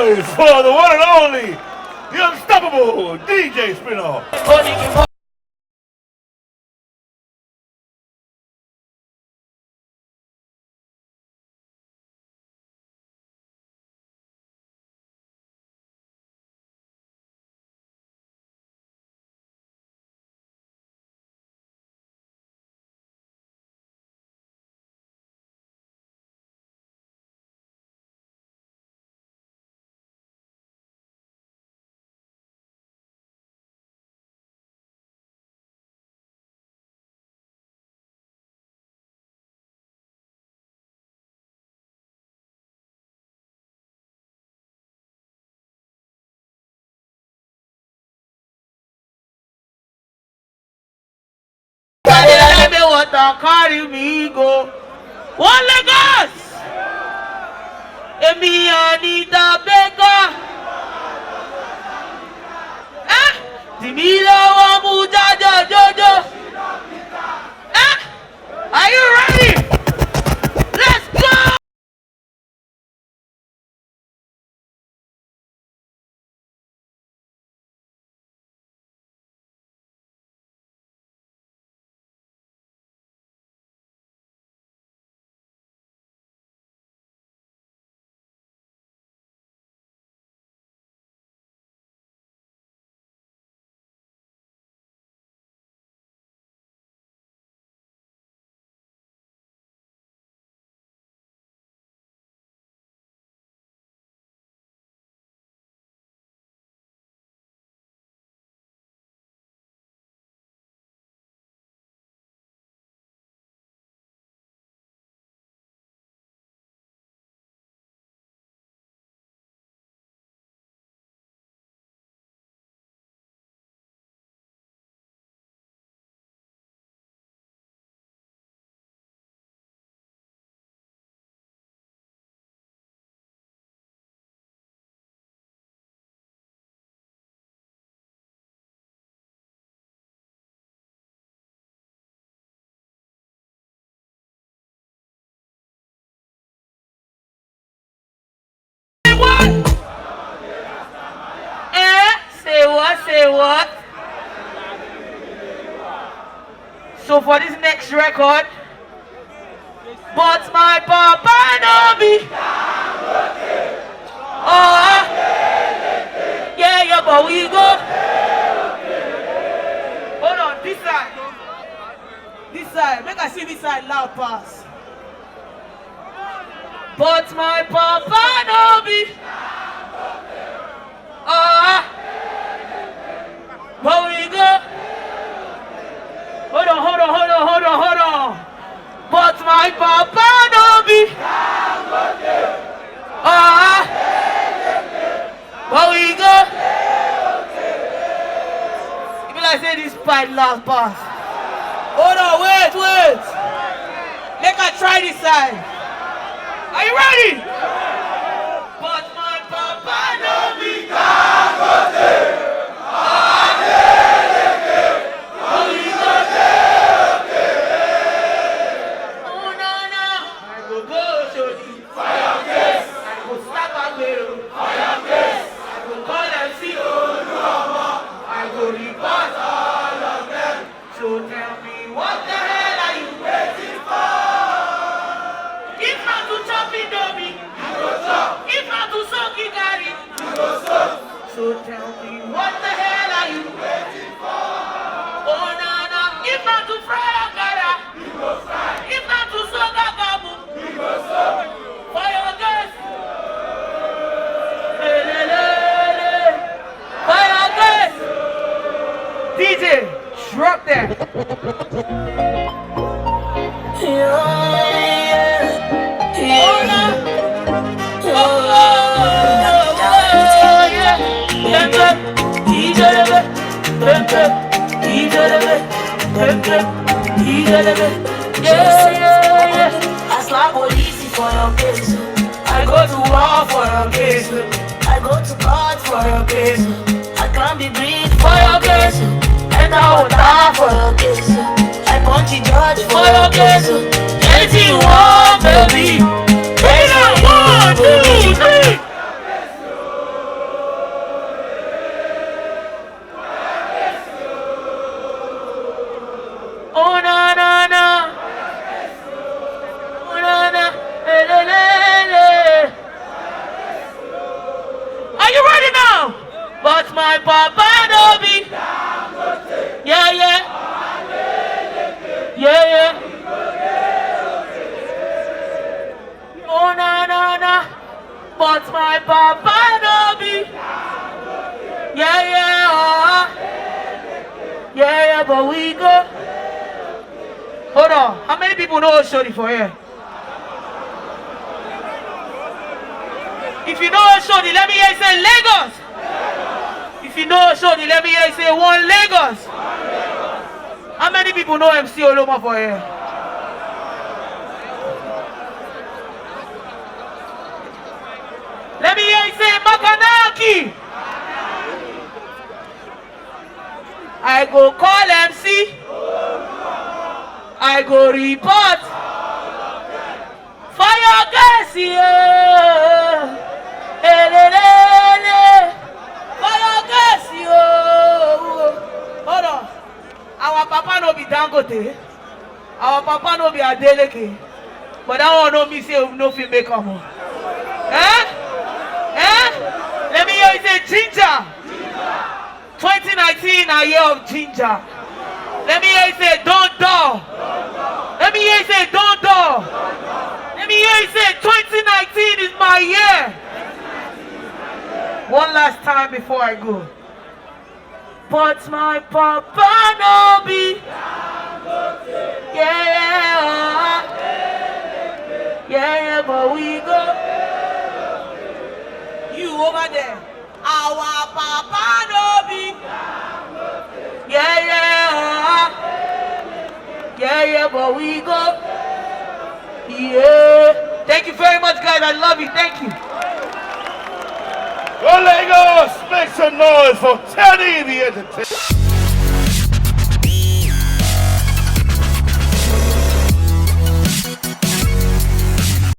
noise for the one and only, the unstoppable DJ Spinoff. Carry me go. One Lagos. Emi Anita Baker. Timilo Wamu Jojo. Are you ready? Let's go. Say what? So for this next record, but my papa no be. Oh, yeah, but we go. Hold on, this side. This side. Make I see this side loud pass. But my papa no be. Oh, but we go. Hold on. But my papa no be. But we go. Even like say this part last pass. Hold on, wait. Make I try this side. Are you ready? But my papa no be. So tell me, what the hell are you waiting for? Oh, no, if not to fry Agara, we go fry. If not to soga babu, we go soga. For your guest. For your guest. DJ, drop that. Yeah. I slap police for your case. I go to war for your case. I go to court for your case. I can't be breathed for your case. And I will die for your case. I punch the judge for your case. Anything you want, baby. Anything you want, baby. papa no be. Yeah, yeah, yeah, but we go. Hold on. How many people know Oshodi for here? If you know Oshodi, let me hear you say Lagos. If you know Oshodi, let me hear you say one Lagos. How many people know MC Oloma for here? Let me hear you say Makanaki. I go call MC. I go report. Fire gas, yeah. Fire gas, yeah. Hold on. Our papa no be Dangote. Our papa no be Adeleke. But that one no me say no fit make come on. Let me hear you say ginger. 2019 a year of ginger. Let me hear you say don't door. Let me hear you say don't door. Let me hear you say 2019 is my year. One last time before I go. But my papa no be. Yeah, yeah, but we go. You over there. Our papa no be. Yeah, but we go. Yeah. Thank you very much, guys. I love you. Thank you. Go Lagos! Make some noise for Teddy the Entertainer.